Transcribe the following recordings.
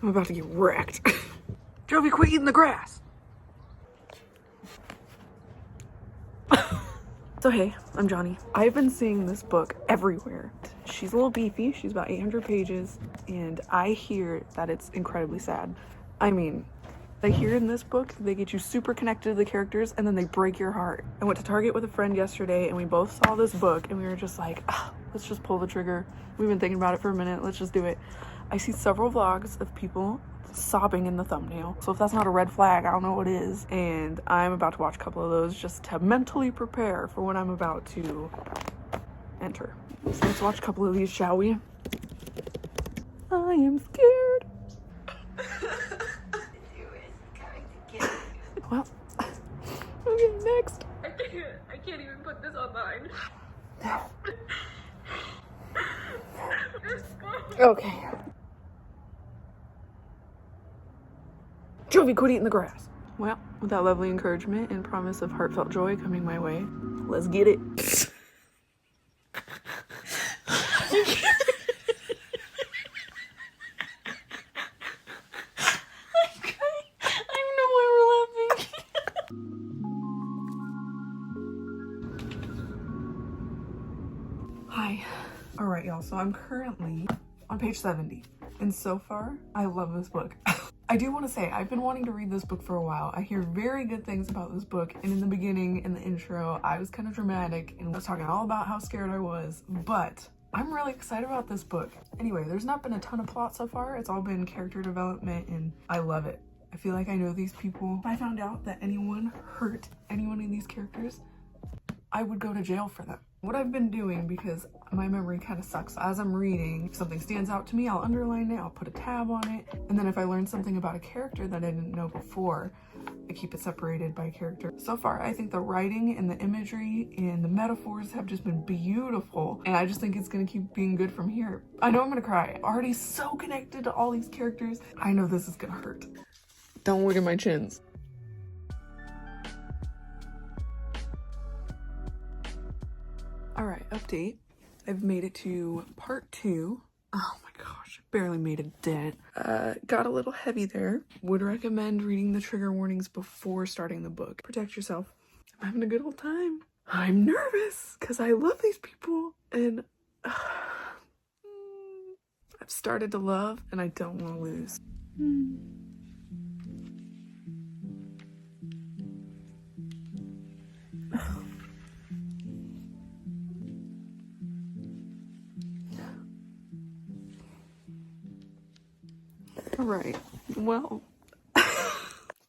I'm about to get wrecked. Jovi, quit eating the grass. So hey, I'm Johnny. I've been seeing this book everywhere. She's a little beefy, she's about 800 pages, and I hear that it's incredibly sad. I mean, I hear in this book, they get you super connected to the characters and then they break your heart. I went to Target with a friend yesterday and we both saw this book and we were just like, let's just pull the trigger. We've been thinking about it for a minute, let's just do it. I see several vlogs of people sobbing in the thumbnail. So if that's not a red flag, I don't know what is. And I'm about to watch a couple of those just to mentally prepare for what I'm about to enter. So let's watch a couple of these, shall we? I am scared. Well, okay, next. I can't even put this online. Okay. Jovi, quit eating the grass. Well, with that lovely encouragement and promise of heartfelt joy coming my way, let's get it. Hi. All right, y'all. So I'm currently on page 70. And so far, I love this book. I do want to say, I've been wanting to read this book for a while. I hear very good things about this book. And in the beginning, in the intro, I was kind of dramatic and was talking all about how scared I was. But I'm really excited about this book. Anyway, there's not been a ton of plot so far. It's all been character development and I love it. I feel like I know these people. If I found out that anyone hurt anyone in these characters, I would go to jail for them. What I've been doing, because my memory kind of sucks, as I'm reading, if something stands out to me, I'll underline it, I'll put a tab on it, and then if I learn something about a character that I didn't know before, I keep it separated by character. So far, I think the writing and the imagery and the metaphors have just been beautiful, and I just think it's gonna keep being good from here. I know I'm gonna cry. I'm already so connected to all these characters. I know this is gonna hurt. Don't look at my chins. All right, update. I've made it to part 2. Oh my gosh, barely made a dent. Got a little heavy there. Would recommend reading the trigger warnings before starting the book. Protect yourself. I'm having a good old time. I'm nervous because I love these people and I've started to love and I don't want to lose. All right, well, oh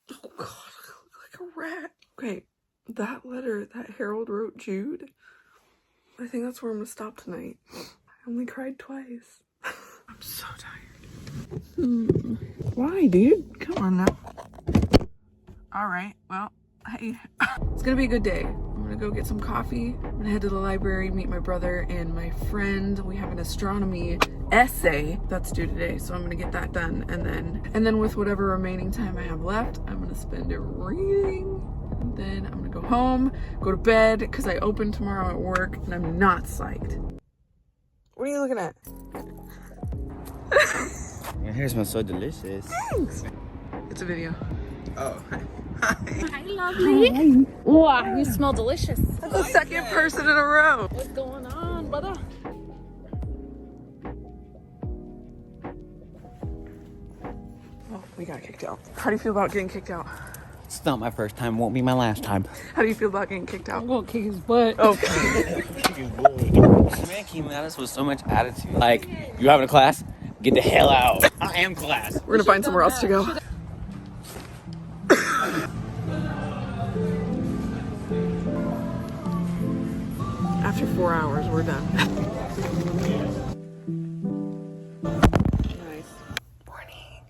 God, I look like a rat. Okay, that letter that Harold wrote Jude, I think that's where I'm gonna stop tonight. I only cried twice. I'm so tired. Why, dude? Come on now. All right, well, hey, it's gonna be a good day. I'm gonna go get some coffee. I'm gonna head to the library, meet my brother and my friend. We have an astronomy essay that's due today, so I'm gonna get that done, and then with whatever remaining time I have left, I'm gonna spend it reading. And then I'm gonna go home, go to bed, because I open tomorrow at work, and I'm not psyched. What are you looking at? Your hair smells so delicious. Thanks. It's a video. Oh, Hi, lovely. Hi. Wow, you smell delicious. That's the second person in a row. What's going on, brother? Oh, we got kicked out. How do you feel about getting kicked out? it's not my first time, won't be my last time. How do you feel about getting kicked out? I'm gonna kick his butt. Okay. This man came at us with so much attitude. Like, you having a class? Get the hell out. I am class. We're gonna find somewhere else to go. After 4 hours, we're done. Nice. Morning.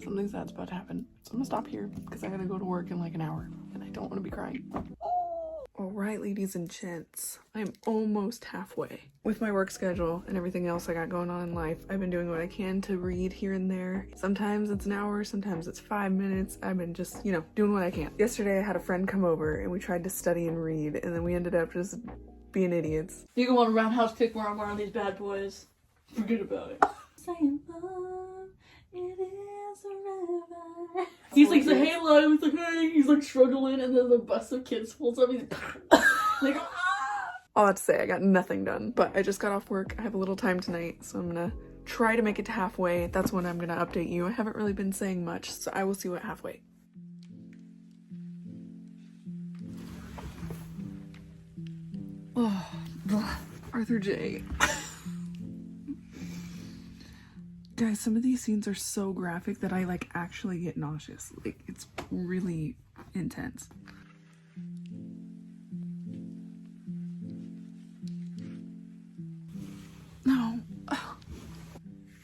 Something sad's about to happen. So I'm gonna stop here because I gotta go to work in like an hour and I don't want to be crying. All right, ladies and gents, I'm almost halfway. With my work schedule and everything else I got going on in life, I've been doing what I can to read here and there. Sometimes it's an hour, sometimes it's 5 minutes. I've been just, doing what I can. Yesterday I had a friend come over and we tried to study and read, and then we ended up just being idiots. You can want a roundhouse kick where I'm wearing these bad boys. Forget about it. Saying love, it is a river. He's like, say hey love, he's like, hey, he's like struggling, and then the bus of kids pulls up, he's like, ah! I'll have to say, I got nothing done, but I just got off work. I have a little time tonight, so I'm gonna try to make it to halfway. That's when I'm gonna update you. I haven't really been saying much, so I will see you at halfway. Oh, Arthur J. Guys, some of these scenes are so graphic that I like actually get nauseous. Like, it's really intense. No.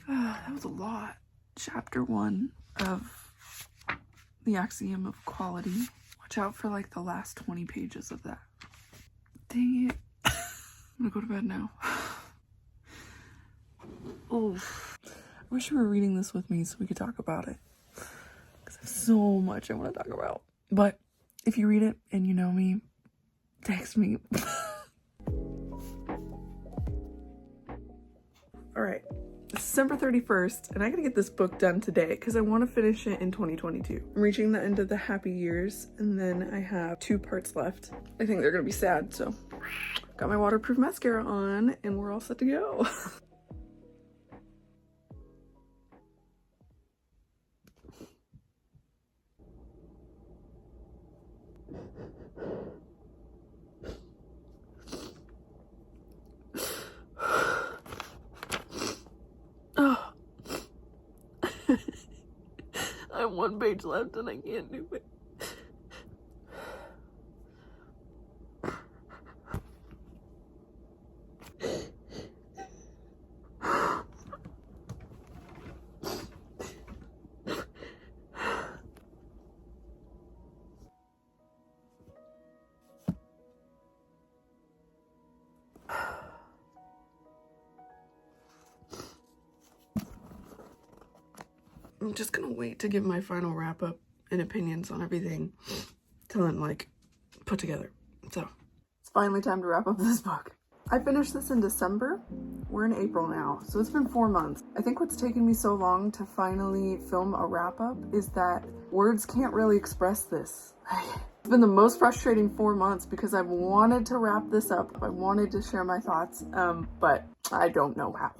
That was a lot. Chapter 1 of The Axiom of Quality. Watch out for like the last 20 pages of that. Dang it. I'm gonna go to bed now. Oh, I wish you were reading this with me so we could talk about it. Because there's so much I want to talk about. But if you read it and you know me, text me. Alright, December 31st, and I gotta get this book done today because I want to finish it in 2022. I'm reaching the end of the happy years, and then I have 2 parts left. I think they're gonna be sad, so got my waterproof mascara on, and we're all set to go. Oh. I have 1 page left and I can't do it. I'm just gonna wait to give my final wrap up and opinions on everything till I'm like put together. So it's finally time to wrap up this book. I finished this in December. We're in April now, so it's been 4 months. I think what's taken me so long to finally film a wrap up is that words can't really express this. It's been the most frustrating 4 months because I've wanted to wrap this up. I wanted to share my thoughts, but I don't know how.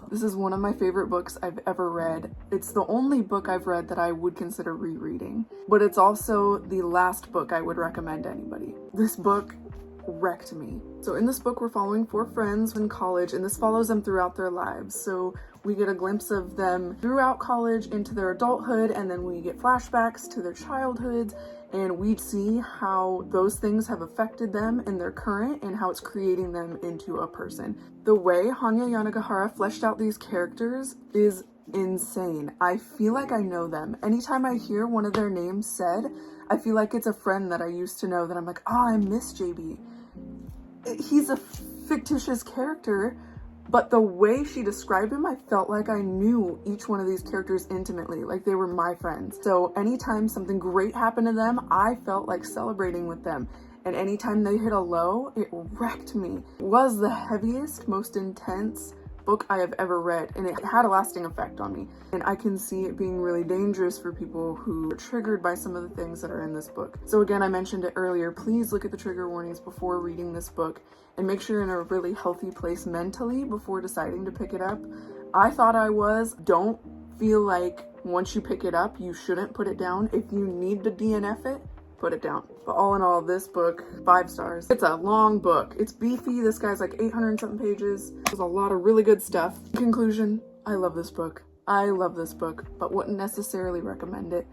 This is one of my favorite books I've ever read. It's the only book I've read that I would consider rereading, but it's also the last book I would recommend anybody. This book wrecked me. So in this book, we're following 4 friends in college, and this follows them throughout their lives. So we get a glimpse of them throughout college into their adulthood, and then we get flashbacks to their childhoods, and we see how those things have affected them in their current and how it's creating them into a person. The way Hanya Yanagihara fleshed out these characters is insane. I feel like I know them. Anytime I hear one of their names said, I feel like it's a friend that I used to know that I'm like, oh, I miss JB. He's a fictitious character, but the way she described him, I felt like I knew each one of these characters intimately, like they were my friends. So anytime something great happened to them, I felt like celebrating with them. And anytime they hit a low, it wrecked me. It was the heaviest, most intense book I have ever read, and it had a lasting effect on me. And I can see it being really dangerous for people who are triggered by some of the things that are in this book. So again, I mentioned it earlier, please look at the trigger warnings before reading this book and make sure you're in a really healthy place mentally before deciding to pick it up. I thought I was. Don't feel like once you pick it up, you shouldn't put it down. If you need to DNF it, put it down. But all in all, this book, 5 stars. It's a long book. It's beefy. This guy's like 800 and something pages. There's a lot of really good stuff. Conclusion, I love this book. I love this book, but wouldn't necessarily recommend it.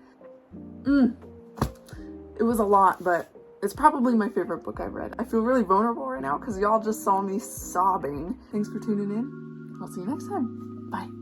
It was a lot, but it's probably my favorite book I've read. I feel really vulnerable right now because y'all just saw me sobbing. Thanks for tuning in. I'll see you next time. Bye.